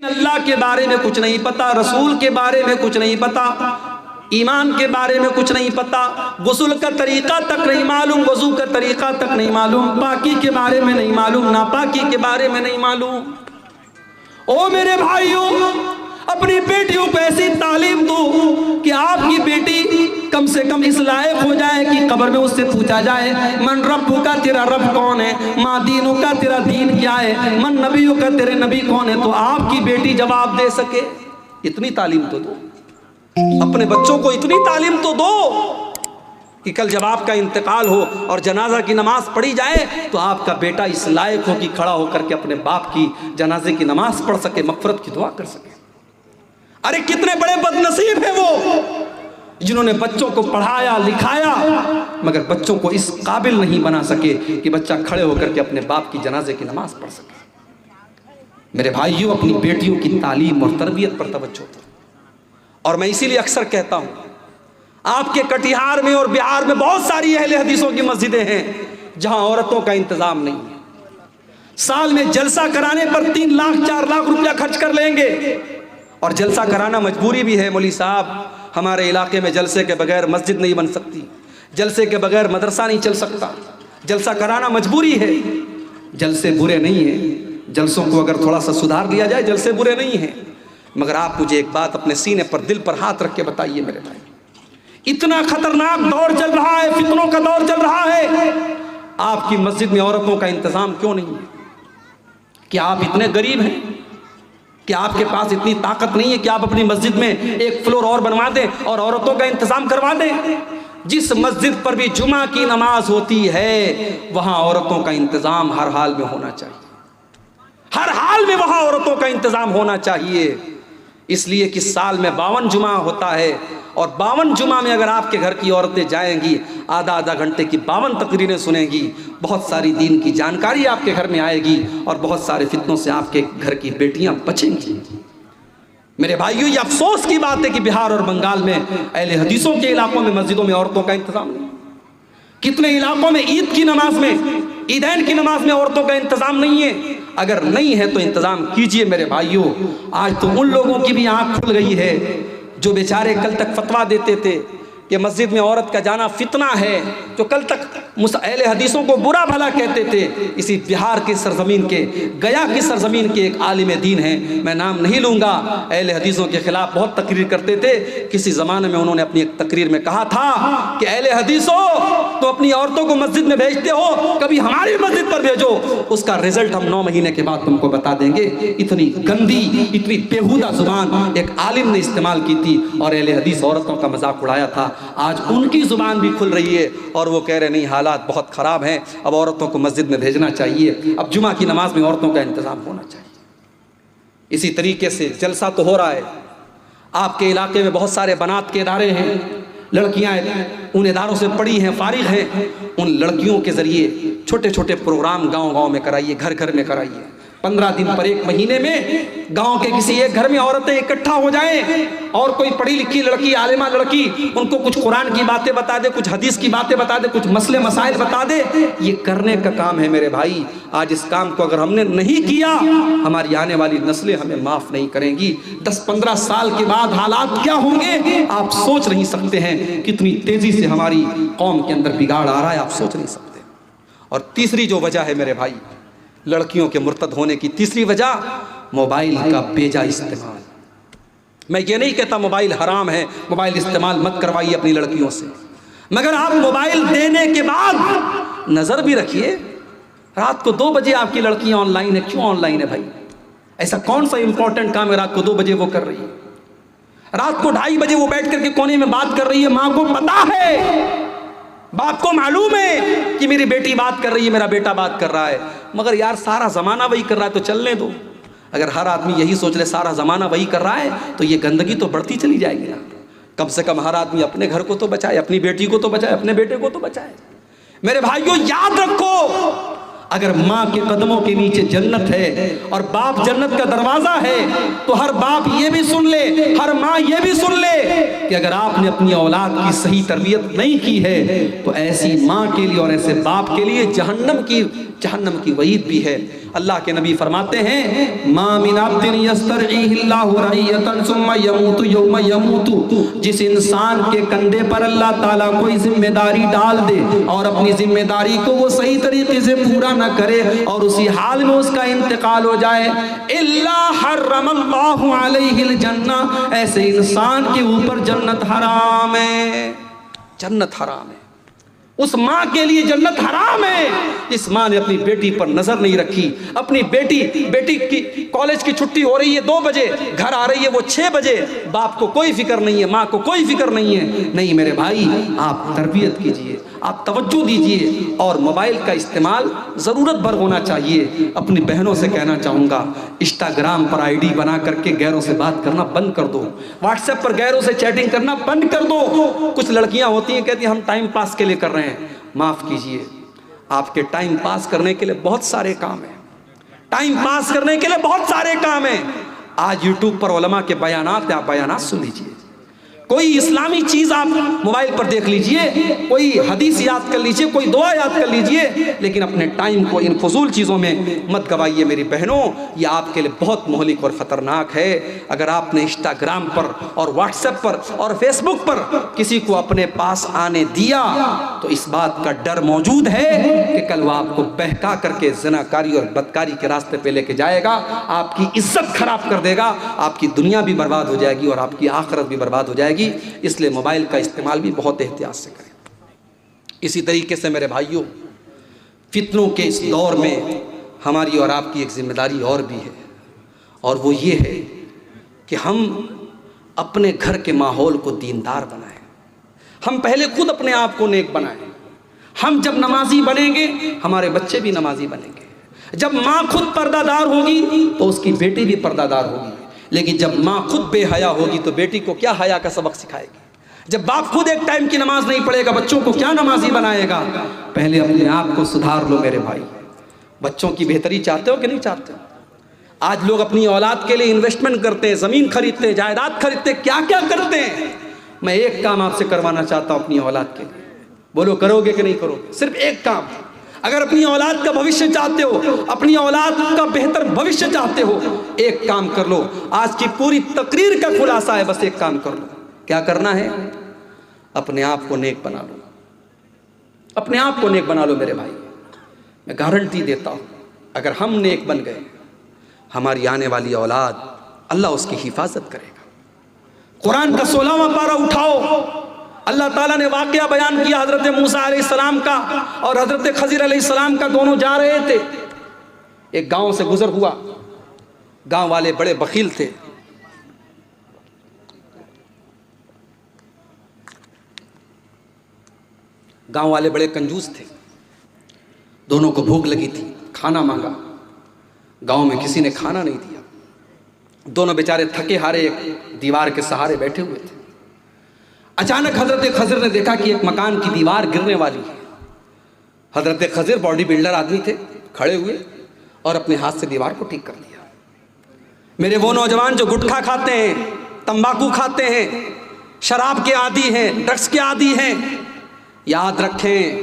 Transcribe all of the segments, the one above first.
اللہ کے بارے میں کچھ نہیں پتا، رسول کے بارے میں کچھ نہیں پتا، ایمان کے بارے میں کچھ نہیں پتا، غسل کا طریقہ تک نہیں معلوم، وضو کا طریقہ تک نہیں معلوم، پاکی کے بارے میں نہیں معلوم، ناپاکی کے بارے میں نہیں معلوم۔ او میرے بھائیوں، اپنی بیٹیوں کو ایسی تعلیم دو کہ آپ کی بیٹی کم سے کم اس لائق ہو جائے کہ قبر میں اس سے پوچھا جائے من ربک کا، تیرا رب کون ہے، ما دینک کا، تیرا دین کیا ہے، من نبیک کا، تیرے نبی کون ہے، تو آپ کی بیٹی جواب دے سکے۔ اتنی تعلیم تو دو، اپنے بچوں کو اتنی تعلیم تو دو کہ کل جب آپ کا انتقال ہو اور جنازہ کی نماز پڑھی جائے تو آپ کا بیٹا اس لائق ہو کہ کھڑا ہو کر کے اپنے باپ کی جنازے کی نماز پڑھ سکے، مغفرت کی دعا کر سکے۔ ارے کتنے بڑے بد نصیب ہیں وہ جنہوں نے بچوں کو پڑھایا لکھایا مگر بچوں کو اس قابل نہیں بنا سکے کہ بچہ کھڑے ہو کر کے اپنے باپ کی جنازے کی نماز پڑھ سکے۔ میرے بھائیوں، اپنی بیٹیوں کی تعلیم اور تربیت پر توجہ دو۔ اور میں اسی لیے اکثر کہتا ہوں، آپ کے کٹیہار میں اور بہار میں بہت ساری اہل حدیثوں کی مسجدیں ہیں جہاں عورتوں کا انتظام نہیں ہے۔ سال میں جلسہ کرانے پر 3 لاکھ 4 لاکھ روپیہ خرچ کر لیں گے، اور جلسہ کرانا مجبوری بھی ہے۔ مولوی صاحب، ہمارے علاقے میں جلسے کے بغیر مسجد نہیں بن سکتی، جلسے کے بغیر مدرسہ نہیں چل سکتا، جلسہ کرانا مجبوری ہے۔ جلسے برے نہیں ہیں، جلسوں کو اگر تھوڑا سا سدھار دیا جائے جلسے برے نہیں ہیں، مگر آپ مجھے ایک بات اپنے سینے پر دل پر ہاتھ رکھ کے بتائیے میرے بھائی، اتنا خطرناک دور چل رہا ہے، فتنوں کا دور چل رہا ہے، آپ کی مسجد میں عورتوں کا انتظام کیوں نہیں ہے؟ کیا آپ اتنے غریب ہیں کہ آپ کے پاس اتنی طاقت نہیں ہے کہ آپ اپنی مسجد میں ایک فلور اور بنوا دیں اور عورتوں کا انتظام کروا دیں؟ جس مسجد پر بھی جمعہ کی نماز ہوتی ہے وہاں عورتوں کا انتظام ہر حال میں ہونا چاہیے، ہر حال میں وہاں عورتوں کا انتظام ہونا چاہیے، اس لیے کہ سال میں 52 جمعہ ہوتا ہے، اور 52 جمعہ میں اگر آپ کے گھر کی عورتیں جائیں گی، آدھا گھنٹے کی 52 تقریریں سنیں گی، بہت ساری دین کی جانکاری آپ کے گھر میں آئے گی، اور بہت سارے فتنوں سے آپ کے گھر کی بیٹیاں بچیں گی۔ میرے بھائیوں، یہ افسوس کی بات ہے کہ بہار اور بنگال میں اہل حدیثوں کے علاقوں میں مسجدوں میں عورتوں کا انتظام نہیں۔ کتنے علاقوں میں عید کی نماز میں، عیدین کی نماز میں عورتوں کا انتظام نہیں ہے۔ اگر نہیں ہے تو انتظام کیجئے میرے بھائیوں۔ آج تو ان لوگوں کی بھی آنکھ کھل گئی ہے جو بیچارے کل تک فتویٰ دیتے تھے کہ مسجد میں عورت کا جانا فتنہ ہے، جو کل تک اہل حدیثوں کو برا بھلا کہتے تھے، اسی بہار کی سرزمین کے، گیا کی سرزمین کے ایک عالم دین ہیں، میں نام نہیں لوں گا، اہل حدیثوں کے خلاف بہت تقریر کرتے تھے۔ کسی زمانے میں انہوں نے اپنی ایک تقریر میں کہا تھا کہ اہل حدیثوں تو اپنی عورتوں کو مسجد میں بھیجتے ہو، کبھی ہماری مسجد پر بھیجو، اس کا رزلٹ ہم 9 مہینے کے بعد تم کو بتا دیں گے۔ اتنی گندی، اتنی بیہودہ زبان ایک عالم نے استعمال کی تھی اور اہل حدیث عورتوں کا مذاق اڑایا تھا۔ آج ان کی زبان بھی کھل رہی ہے اور وہ کہہ رہے نہیں، حالات بہت خراب ہیں، اب عورتوں کو مسجد میں بھیجنا چاہیے، اب جمعہ کی نماز میں عورتوں کا انتظام ہونا چاہیے۔ اسی طریقے سے جلسہ تو ہو رہا ہے، آپ کے علاقے میں بہت سارے بنات کے ادارے ہیں، لڑکیاں ان اداروں سے پڑھی ہیں، فارغ ہیں، ان لڑکیوں کے ذریعے چھوٹے چھوٹے پروگرام گاؤں گاؤں میں کرائیے، گھر گھر میں کرائیے۔ 15 دن پر 1 مہینے میں گاؤں کے کسی ایک گھر میں عورتیں اکٹھا ہو جائیں اور کوئی پڑھی لکھی لڑکی، عالمہ لڑکی ان کو کچھ قرآن کی باتیں بتا دے، کچھ حدیث کی باتیں بتا دے، کچھ مسئلے مسائل بتا دے۔ یہ کرنے کا کام ہے میرے بھائی۔ آج اس کام کو اگر ہم نے نہیں کیا، ہماری آنے والی نسلیں ہمیں معاف نہیں کریں گی۔ 10-15 سال کے بعد حالات کیا ہوں گے آپ سوچ نہیں سکتے ہیں، کتنی تیزی سے ہماری قوم کے اندر بگاڑ آ رہا ہے، آپ سوچ نہیں سکتے۔ اور تیسری جو وجہ ہے میرے بھائی لڑکیوں کے مرتد ہونے کی، تیسری وجہ موبائل کا بیجا استعمال۔ میں یہ نہیں کہتا موبائل حرام ہے، موبائل استعمال مت کروائیے اپنی لڑکیوں سے، مگر آپ موبائل دینے کے بعد نظر بھی رکھیے۔ رات کو 2 بجے آپ کی لڑکیاں آن لائن ہے، کیوں آن لائن ہے بھائی؟ ایسا کون سا امپورٹنٹ کام ہے رات کو 2 بجے وہ کر رہی ہے؟ رات کو 2:30 بجے وہ بیٹھ کر کے کونے میں بات کر رہی ہے، ماں کو پتا ہے، باپ کو معلوم ہے کہ میری بیٹی بات کر رہی ہے، میرا بیٹا بات کر رہا ہے، مگر یار سارا زمانہ وہی کر رہا ہے تو چلنے دو۔ اگر ہر آدمی یہی سوچ لے سارا زمانہ وہی کر رہا ہے تو یہ گندگی تو بڑھتی چلی جائے گی نا۔ کم سے کم ہر آدمی اپنے گھر کو تو بچائے، اپنی بیٹی کو تو بچائے، اپنے بیٹے کو تو بچائے۔ میرے بھائیوں یاد رکھو، اگر ماں کے قدموں کے نیچے جنت ہے اور باپ جنت کا دروازہ ہے تو ہر باپ یہ بھی سن لے، ہر ماں یہ بھی سن لے کہ اگر آپ نے اپنی اولاد کی صحیح تربیت نہیں کی ہے تو ایسی ماں کے لیے اور ایسے باپ کے لیے جہنم کی جہنم کی وعید بھی ہے۔ اللہ کے نبی فرماتے ہیں ما من عبد یسترعیہ اللہ رعیۃ ثم یموت یوم یموت، جس انسان کے کندھے پر اللہ تعالیٰ کوئی ذمہ داری ڈال دے اور اپنی ذمہ داری کو وہ صحیح طریقے سے پورا نہ کرے اور اسی حال میں اس کا انتقال ہو جائے، الا حرم اللہ علیہ الجنہ، ایسے انسان کے اوپر جنت حرام ہے، جنت حرام ہے۔ اس ماں کے لیے جنت حرام ہے جس ماں نے اپنی بیٹی پر نظر نہیں رکھی، اپنی بیٹی کی کالج کی چھٹی ہو رہی ہے 2 بجے، گھر آ رہی ہے وہ 6 بجے، باپ کو کوئی فکر نہیں ہے، ماں کو کوئی فکر نہیں ہے۔ نہیں میرے بھائی، آپ تربیت کیجئے، آپ توجہ دیجئے، اور موبائل کا استعمال ضرورت بھر ہونا چاہیے۔ اپنی بہنوں سے کہنا چاہوں گا، انسٹاگرام پر آئی ڈی بنا کر کے غیروں سے بات کرنا بند کر دو، واٹس ایپ پر غیروں سے چیٹنگ کرنا بند کر دو۔ کچھ لڑکیاں ہوتی ہیں کہتی ہیں ہم ٹائم پاس کے لیے کر رہے ہیں، معاف کیجئے، آپ کے ٹائم پاس کرنے کے لیے بہت سارے کام ہیں، ٹائم پاس کرنے کے لیے بہت سارے کام ہیں۔ آج یوٹیوب پر علماء کے بیانات ہیں، آپ بیانات سن لیجئے، کوئی اسلامی چیز آپ موبائل پر دیکھ لیجئے، کوئی حدیث یاد کر لیجئے، کوئی دعا یاد کر لیجئے، لیکن اپنے ٹائم کو ان فضول چیزوں میں مت گوائیے میری بہنوں، یہ آپ کے لیے بہت مہلک اور خطرناک ہے۔ اگر آپ نے انسٹاگرام پر اور واٹس ایپ پر اور فیس بک پر کسی کو اپنے پاس آنے دیا تو اس بات کا ڈر موجود ہے کہ کل وہ آپ کو بہکا کر کے زناکاری اور بدکاری کے راستے پہ لے کے جائے گا، آپ کی عزت خراب کر دے گا، آپ کی دنیا بھی برباد ہو جائے گی اور آپ کی آخرت بھی برباد ہو جائے گی۔ اس لیے موبائل کا استعمال بھی بہت احتیاط سے کریں۔ اسی طریقے سے میرے بھائیوں، فتنوں کے اس دور میں ہماری اور آپ کی ایک ذمہ داری اور بھی ہے، اور وہ یہ ہے کہ ہم اپنے گھر کے ماحول کو دیندار بنائیں، ہم پہلے خود اپنے آپ کو نیک بنائیں۔ ہم جب نمازی بنیں گے ہمارے بچے بھی نمازی بنیں گے، جب ماں خود پردہ دار ہوگی تو اس کی بیٹی بھی پردہ دار ہوگی، لیکن جب ماں خود بے حیا ہوگی تو بیٹی کو کیا حیا کا سبق سکھائے گی؟ جب باپ خود ایک ٹائم کی نماز نہیں پڑھے گا بچوں کو کیا نمازی بنائے گا؟ پہلے اپنے آپ کو سدھار لو میرے بھائی۔ بچوں کی بہتری چاہتے ہو کہ نہیں چاہتے ہو؟ آج لوگ اپنی اولاد کے لیے انویسٹمنٹ کرتے ہیں، زمین خریدتے ہیں، جائیداد خریدتے ہیں، کیا کیا کرتے ہیں۔ میں ایک کام آپ سے کروانا چاہتا ہوں اپنی اولاد کے لیے، بولو کرو گے کہ نہیں کرو گے؟ صرف ایک کام، اگر اپنی اولاد کا بھوشیہ چاہتے ہو، اپنی اولاد کا بہتر بھوشیہ چاہتے ہو، ایک کام کر لو۔ آج کی پوری تقریر کا خلاصہ ہے، بس ایک کام کر لو۔ کیا کرنا ہے؟ اپنے آپ کو نیک بنا لو، اپنے آپ کو نیک بنا لو میرے بھائی۔ میں گارنٹی دیتا ہوں اگر ہم نیک بن گئے، ہماری آنے والی اولاد اللہ اس کی حفاظت کرے گا۔ قرآن کا 16واں پارہ اٹھاؤ، اللہ تعالیٰ نے واقعہ بیان کیا حضرت موسیٰ علیہ السلام کا اور حضرت خضر علیہ السلام کا، دونوں جا رہے تھے، ایک گاؤں سے گزر ہوا، گاؤں والے بڑے بخیل تھے، گاؤں والے بڑے کنجوس تھے، دونوں کو بھوک لگی تھی، کھانا مانگا، گاؤں میں کسی نے کھانا نہیں دیا، دونوں بیچارے تھکے ہارے ایک دیوار کے سہارے بیٹھے ہوئے تھے۔ اچانک حضرت خضر نے دیکھا کہ ایک مکان کی دیوار گرنے والی ہے۔ حضرت خضر باڈی بلڈر آدمی تھے، کھڑے ہوئے اور اپنے ہاتھ سے دیوار کو ٹھیک کر دیا۔ میرے وہ نوجوان جو گٹکھا کھاتے ہیں، تمباکو کھاتے ہیں، شراب کے عادی ہیں، ڈرگس کے عادی ہیں، یاد رکھیں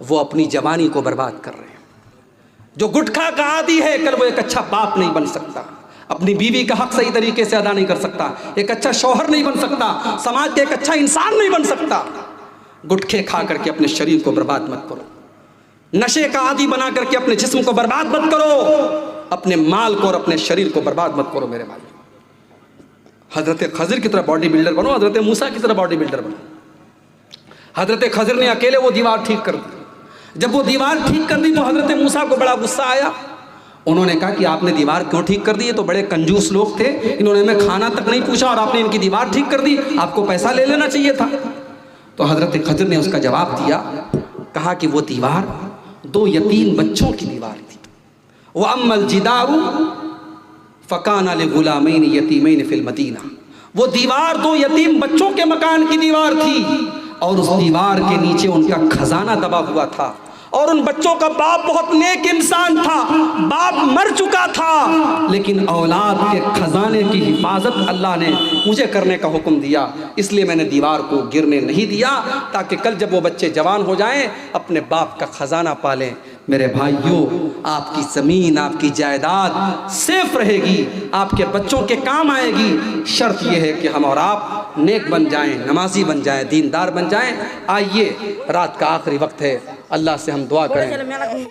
وہ اپنی جوانی کو برباد کر رہے ہیں۔ جو گٹکھا کا عادی ہے کل وہ ایک اچھا باپ نہیں بن سکتا، اپنی بیوی کا حق صحیح طریقے سے ادا نہیں کر سکتا، ایک اچھا شوہر نہیں بن سکتا، سماج کے ایک اچھا انسان نہیں بن سکتا۔ گٹکھے کھا کر کے اپنے شریر کو برباد مت کرو، نشے کا عادی بنا کر کے اپنے جسم کو برباد مت کرو، اپنے مال کو اور اپنے شریر کو برباد مت کرو میرے بھائی۔ حضرت خضر کی طرح باڈی بلڈر بنو، حضرت موسیٰ کی طرح باڈی بلڈر بنو۔ حضرت خضر نے اکیلے وہ دیوار ٹھیک کر دی۔ جب وہ دیوار ٹھیک کر دی تو حضرت موسیٰ کو بڑا غصہ آیا۔ انہوں نے کہا کہ آپ نے دیوار کیوں ٹھیک کر دی؟ یہ تو بڑے کنجوس لوگ تھے، انہوں نے ہمیں کھانا تک نہیں پوچھا اور آپ نے ان کی دیوار ٹھیک کر دی، آپ کو پیسہ لے لینا چاہیے تھا۔ تو حضرت خضر نے اس کا جواب دیا، کہا کہ وہ دیوار 2 یتیم بچوں کی دیوار تھی۔ وَأَمَّا الْجِدَارُ فَكَانَ لِغُلَامَيْنِ يَتِيمَيْنِ فِي الْمَدِينَةِ، وہ دیوار 2 یتیم بچوں کے مکان کی دیوار تھی اور اس دیوار کے نیچے ان کا خزانہ دبا ہوا تھا، اور ان بچوں کا باپ بہت نیک انسان تھا، باپ مر چکا تھا، لیکن اولاد کے خزانے کی حفاظت اللہ نے مجھے کرنے کا حکم دیا، اس لیے میں نے دیوار کو گرنے نہیں دیا، تاکہ کل جب وہ بچے جوان ہو جائیں اپنے باپ کا خزانہ پالیں۔ میرے بھائیوں، آپ کی زمین، آپ کی جائیداد سیف رہے گی، آپ کے بچوں کے کام آئے گی، شرط یہ ہے کہ ہم اور آپ نیک بن جائیں، نمازی بن جائیں، دیندار بن جائیں۔ آئیے، رات کا آخری وقت ہے، اللہ سے ہم دعا کریں۔